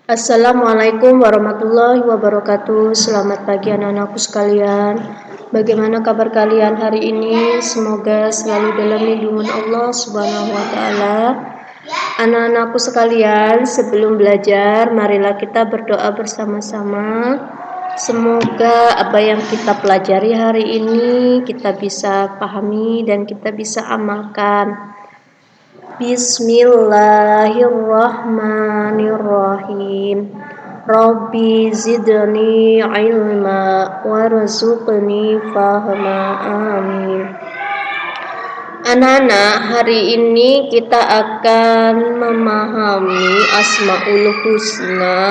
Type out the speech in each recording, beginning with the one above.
Assalamualaikum warahmatullahi wabarakatuh. Selamat pagi anak-anakku sekalian. Bagaimana kabar kalian hari ini? Semoga selalu dalam lindungan Allah Subhanahu wa taala. Anak-anakku sekalian, sebelum belajar, marilah kita berdoa bersama-sama. Semoga apa yang kita pelajari hari ini kita bisa pahami dan kita bisa amalkan. Bismillahirrahmanirrahim. Rabbi zidni ilma warzuqni fahma. Amin. Anak-anak, hari ini kita akan memahami Asmaul Husna,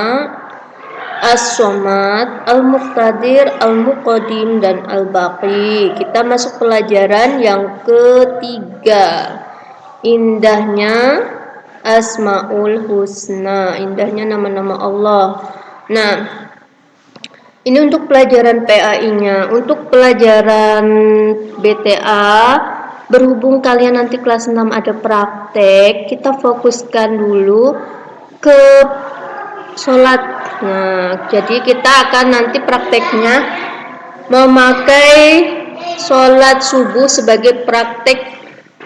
As-Somad, Al-Muqtadir, Al-Muqaddim, dan Al-Baqi. Kita masuk pelajaran yang ketiga. Indahnya Asmaul Husna, indahnya nama-nama Allah. Nah, ini untuk pelajaran PAI-nya. Untuk pelajaran BTA, berhubung kalian nanti kelas 6 ada praktek, kita fokuskan dulu ke sholat. Nah, jadi kita akan nanti prakteknya memakai sholat subuh sebagai praktek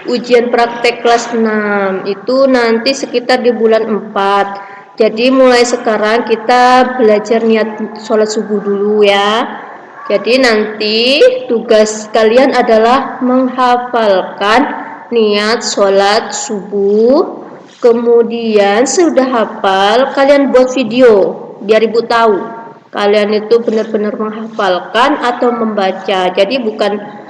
ujian praktek kelas 6. Itu nanti sekitar di bulan 4. Jadi mulai sekarang kita belajar niat sholat subuh dulu ya. Jadi nanti tugas kalian adalah menghafalkan niat sholat subuh. Kemudian sudah hafal, kalian buat video biar ibu tahu kalian itu benar-benar menghafalkan atau membaca. Jadi bukan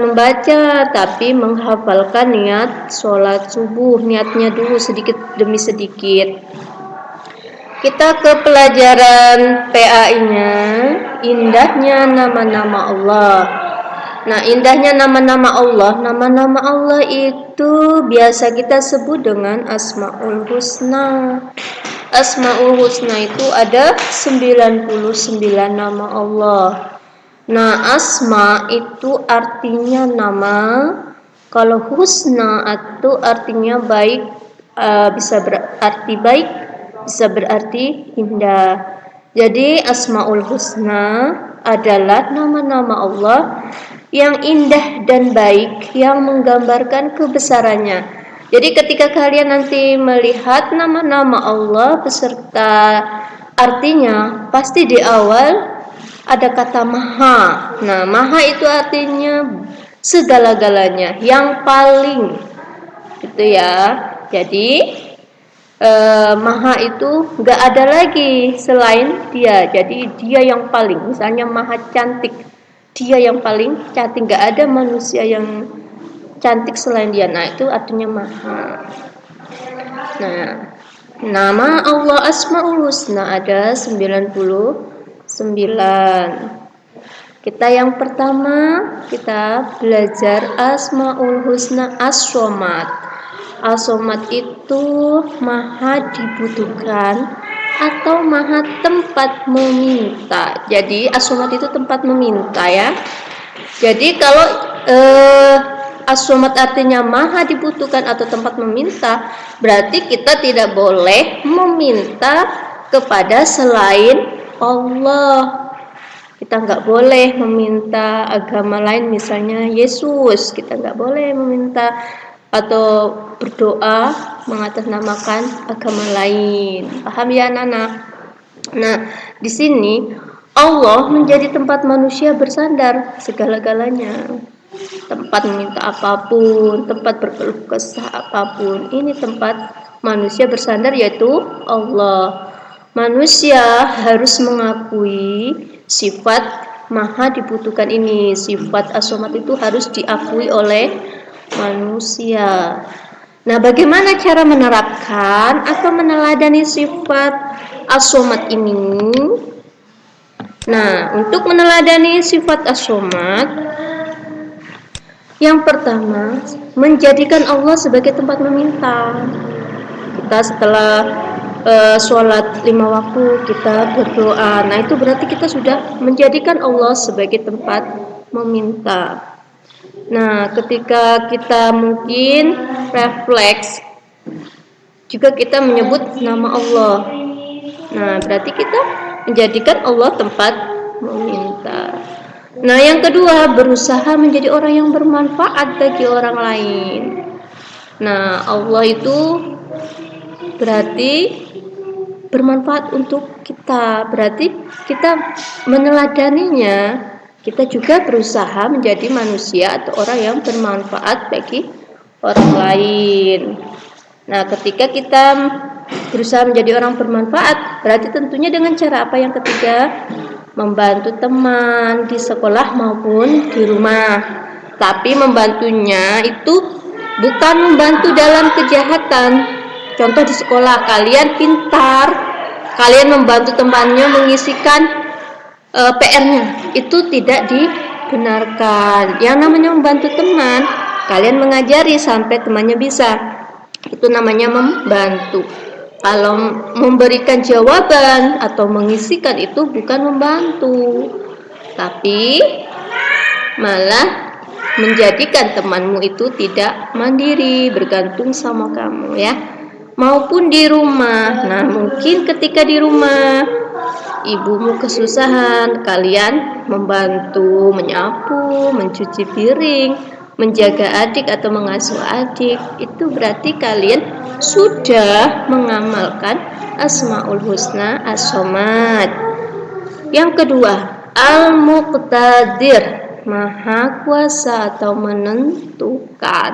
membaca, tapi menghafalkan niat sholat subuh. Niatnya dulu sedikit demi sedikit. Kita ke pelajaran PAI-nya. Indahnya nama-nama Allah. Nah, indahnya nama-nama Allah. Nama-nama Allah itu biasa kita sebut dengan Asmaul Husna. Asmaul Husna itu ada 99 nama Allah. Nah, asma itu artinya nama. Kalau husna itu artinya baik, bisa berarti baik, bisa berarti indah. Jadi Asmaul Husna adalah nama-nama Allah yang indah dan baik, yang menggambarkan kebesarannya. Jadi ketika kalian nanti melihat nama-nama Allah beserta artinya, pasti di awal ada kata maha. Nah, maha itu artinya segala-galanya, yang paling, gitu ya. Jadi maha itu nggak ada lagi selain dia. Jadi dia yang paling. Misalnya maha cantik, dia yang paling cantik. Nggak ada manusia yang cantik selain dia. Nah, itu artinya maha. Nah, nama Allah Asmaul Husna ada 99. Kita yang pertama, kita belajar Asmaul Husna As-Somad. As-Somad itu maha dibutuhkan atau maha tempat meminta. Jadi As-Somad itu tempat meminta ya. Jadi kalau As-Somad artinya maha dibutuhkan atau tempat meminta, berarti kita tidak boleh meminta kepada selain Allah. Kita nggak boleh meminta agama lain, misalnya Yesus. Kita nggak boleh meminta atau berdoa mengatasnamakan agama lain. Paham ya anak-anak? Nah, di sini Allah menjadi tempat manusia bersandar segala-galanya. Tempat meminta apapun, tempat berkeluh kesah apapun, ini tempat manusia bersandar, yaitu Allah. Manusia harus mengakui sifat maha dibutuhkan ini. Sifat As-Somad itu harus diakui oleh manusia. Nah, bagaimana cara menerapkan atau meneladani sifat As-Somad ini? Nah, untuk meneladani sifat As-Somad, yang pertama, menjadikan Allah sebagai tempat meminta. Kita setelah sholat 5 waktu kita berdoa. Nah, itu berarti kita sudah menjadikan Allah sebagai tempat meminta. Nah, ketika kita mungkin refleks, juga kita menyebut nama Allah. Nah, berarti kita menjadikan Allah tempat meminta. Nah, yang kedua, berusaha menjadi orang yang bermanfaat bagi orang lain. Nah, Allah itu berarti bermanfaat untuk kita. Berarti kita meneladaninya, kita juga berusaha menjadi manusia atau orang yang bermanfaat bagi orang lain. Nah, ketika kita berusaha menjadi orang bermanfaat, berarti tentunya dengan cara apa yang ketiga? Membantu teman di sekolah maupun di rumah. Tapi membantunya itu bukan membantu dalam kejahatan. Contoh di sekolah, kalian pintar, kalian membantu temannya mengisikan PR-nya, itu tidak dibenarkan. Yang namanya membantu teman, kalian mengajari sampai temannya bisa, itu namanya membantu. Kalau memberikan jawaban atau mengisikan itu bukan membantu, tapi malah menjadikan temanmu itu tidak mandiri, bergantung sama kamu ya. Maupun di rumah. Nah, mungkin ketika di rumah ibumu kesusahan, kalian membantu menyapu, mencuci piring, menjaga adik atau mengasuh adik. Itu berarti kalian sudah mengamalkan Asmaul Husna As-Somad. Yang kedua, Al-Muqtadir, Maha Kuasa atau menentukan.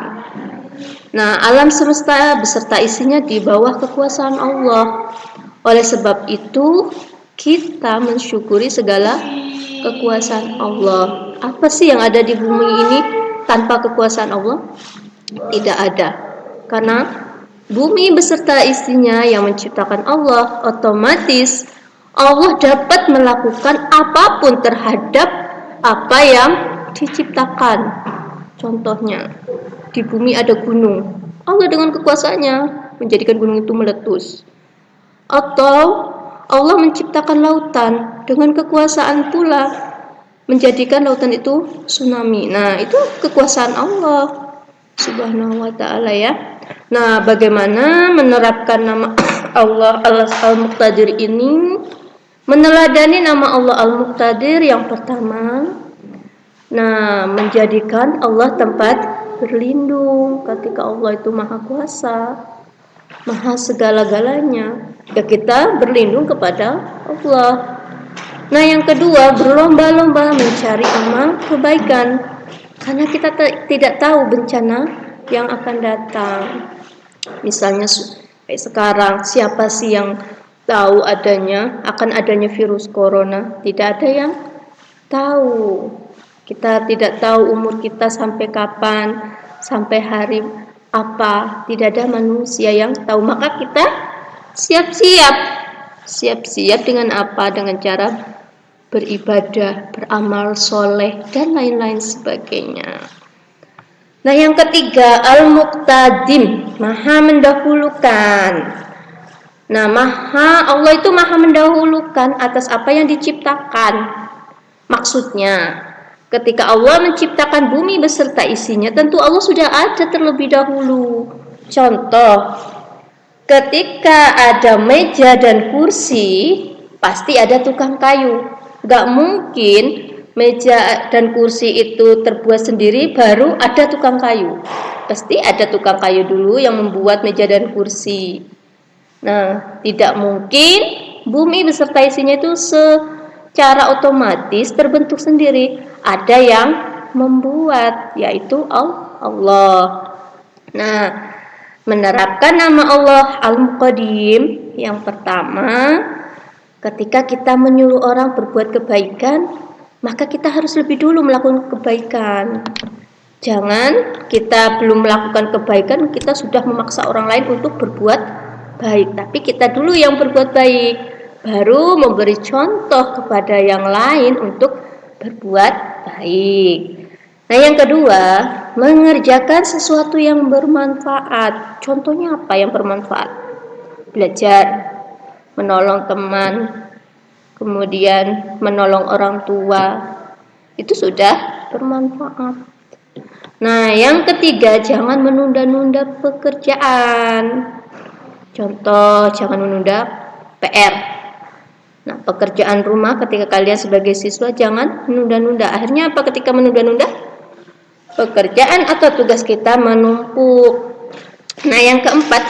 Nah, alam semesta beserta isinya di bawah kekuasaan Allah. Oleh sebab itu, kita mensyukuri segala kekuasaan Allah. Apa sih yang ada di bumi ini tanpa kekuasaan Allah? Tidak ada. Karena bumi beserta isinya yang menciptakan Allah, otomatis Allah dapat melakukan apapun terhadap apa yang diciptakan. Contohnya, di bumi ada gunung. Allah dengan kekuasaannya menjadikan gunung itu meletus. Atau Allah menciptakan lautan dengan kekuasaan pula menjadikan lautan itu tsunami. Nah, itu kekuasaan Allah Subhanahu wa ta'ala ya. Nah, bagaimana menerapkan nama Allah Al-Muqtadir ini? Meneladani nama Allah Al-Muqtadir yang pertama, nah, menjadikan Allah tempat berlindung ketika Allah itu maha kuasa, maha segala-galanya. Ya, kita berlindung kepada Allah. Nah, yang kedua, berlomba-lomba mencari amal kebaikan. Karena kita tidak tahu bencana yang akan datang. Misalnya kayak sekarang, siapa sih yang tahu akan adanya virus corona? Tidak ada yang tahu. Kita tidak tahu umur kita sampai kapan, sampai hari apa. Tidak ada manusia yang tahu. Maka kita siap-siap dengan apa? Dengan cara beribadah, beramal soleh, dan lain-lain sebagainya. Nah, yang ketiga, Al-Muqtadim, maha mendahulukan. Nah, Allah itu maha mendahulukan atas apa yang diciptakan. Maksudnya, ketika Allah menciptakan bumi beserta isinya, tentu Allah sudah ada terlebih dahulu. Contoh, ketika ada meja dan kursi, pasti ada tukang kayu. Gak mungkin meja dan kursi itu terbuat sendiri baru ada tukang kayu. Pasti ada tukang kayu dulu yang membuat meja dan kursi. Nah, tidak mungkin bumi beserta isinya itu secara otomatis terbentuk sendiri. Ada yang membuat, yaitu Allah. Nah, menerapkan nama Allah Al-Muqaddim yang pertama, ketika kita menyuruh orang berbuat kebaikan, maka kita harus lebih dulu melakukan kebaikan. Jangan kita belum melakukan kebaikan, kita sudah memaksa orang lain untuk berbuat baik. Tapi kita dulu yang berbuat baik, baru memberi contoh kepada yang lain untuk berbuat baik. Nah, yang kedua, mengerjakan sesuatu yang bermanfaat. Contohnya apa yang bermanfaat? Belajar, menolong teman, kemudian menolong orang tua, itu sudah bermanfaat. Nah, yang ketiga, jangan menunda-nunda pekerjaan. Contoh, jangan menunda PR. Nah, pekerjaan rumah ketika kalian sebagai siswa jangan menunda-nunda. Akhirnya apa ketika menunda-nunda? Pekerjaan atau tugas kita menumpuk. Nah, yang keempat,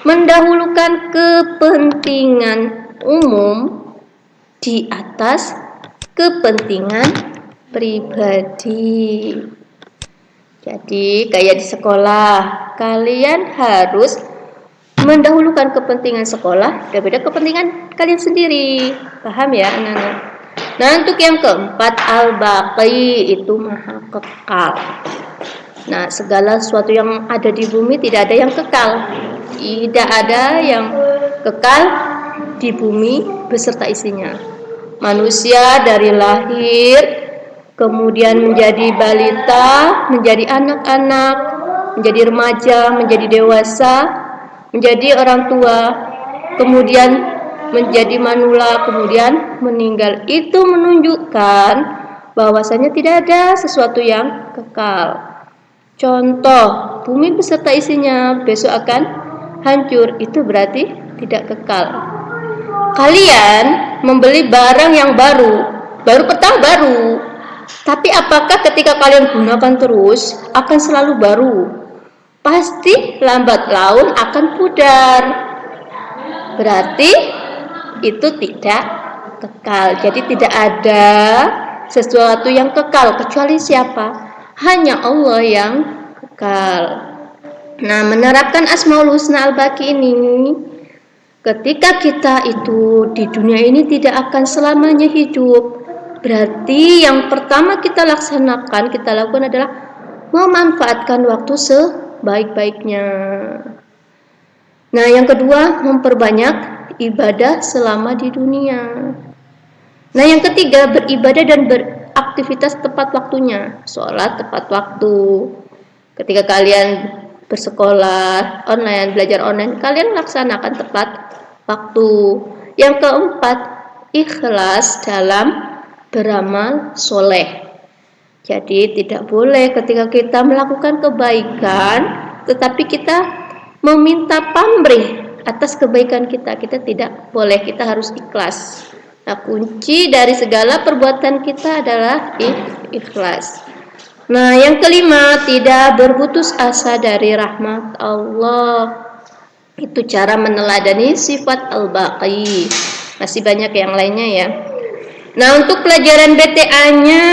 mendahulukan kepentingan umum di atas kepentingan pribadi. Jadi, kayak di sekolah, kalian harus mendahulukan kepentingan sekolah daripada kepentingan kalian sendiri. Paham ya, anak-anak? Nah, untuk yang keempat, al-baqi, itu maha kekal. Nah, segala sesuatu yang ada di bumi tidak ada yang kekal. Tidak ada yang kekal di bumi beserta isinya. Manusia dari lahir, kemudian menjadi balita, menjadi anak-anak, menjadi remaja, menjadi dewasa, menjadi orang tua, kemudian menjadi manula, kemudian meninggal. Itu menunjukkan bahwasanya tidak ada sesuatu yang kekal. Contoh, bumi beserta isinya besok akan hancur, itu berarti tidak kekal. Kalian membeli barang yang baru pertama baru, tapi apakah ketika kalian gunakan terus akan selalu baru? Pasti lambat laun akan pudar. Berarti itu tidak kekal. Jadi tidak ada sesuatu yang kekal kecuali siapa? Hanya Allah yang kekal. Nah, menerapkan Asmaul Husna Al-Baqi ini, ketika kita itu di dunia ini tidak akan selamanya hidup, berarti yang pertama kita laksanakan, kita lakukan adalah memanfaatkan waktu sebaik-baiknya. Nah, yang kedua, memperbanyak ibadah selama di dunia. Nah, yang ketiga, beribadah dan beraktivitas tepat waktunya. Sholat tepat waktu. Ketika kalian bersekolah online, belajar online, kalian laksanakan tepat waktu. Yang keempat, ikhlas dalam beramal soleh. Jadi tidak boleh ketika kita melakukan kebaikan, tetapi kita meminta pamrih atas kebaikan kita. Kita tidak boleh, kita harus ikhlas. Nah, kunci dari segala perbuatan kita adalah ikhlas. Nah, yang kelima, tidak berputus asa dari rahmat Allah. Itu cara meneladani sifat al-baqi. Masih banyak yang lainnya ya. Nah, untuk pelajaran BTA-nya,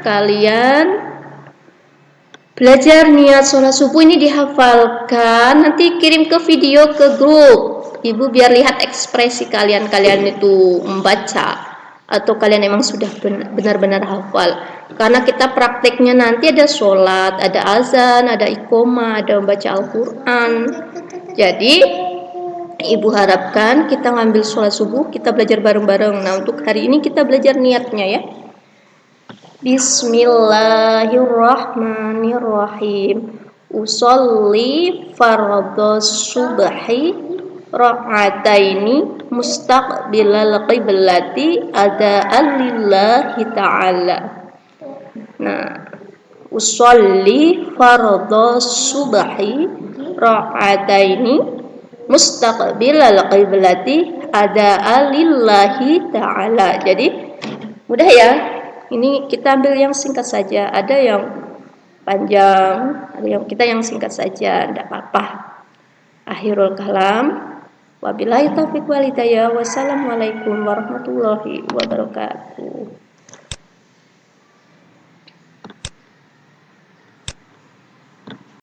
kalian belajar niat sholat subuh ini dihafalkan. Nanti kirim ke video ke grup. Ibu biar lihat ekspresi kalian itu membaca atau kalian emang sudah benar-benar hafal. Karena kita prakteknya nanti ada sholat, ada azan, ada iqomah, ada membaca Al-Quran. Jadi ibu harapkan kita ngambil sholat subuh, kita belajar bareng-bareng. Nah, untuk hari ini kita belajar niatnya ya. Bismillahirrahmanirrahim. Usolli fardhu subhi ra'ataini mustaqbilal qiblati ada'an lillahi ta'ala. Nah, usolli fardhu subhi ra'ataini mustaqbilal qiblati ada'an lillahi ta'ala. Jadi mudah ya. Ini kita ambil yang singkat saja. Ada yang panjang, ada yang kita yang singkat saja, tidak apa-apa. Akhirul kalam. Wabillahi taufiq wal hidayah. Wassalamualaikum warahmatullahi wabarakatuh.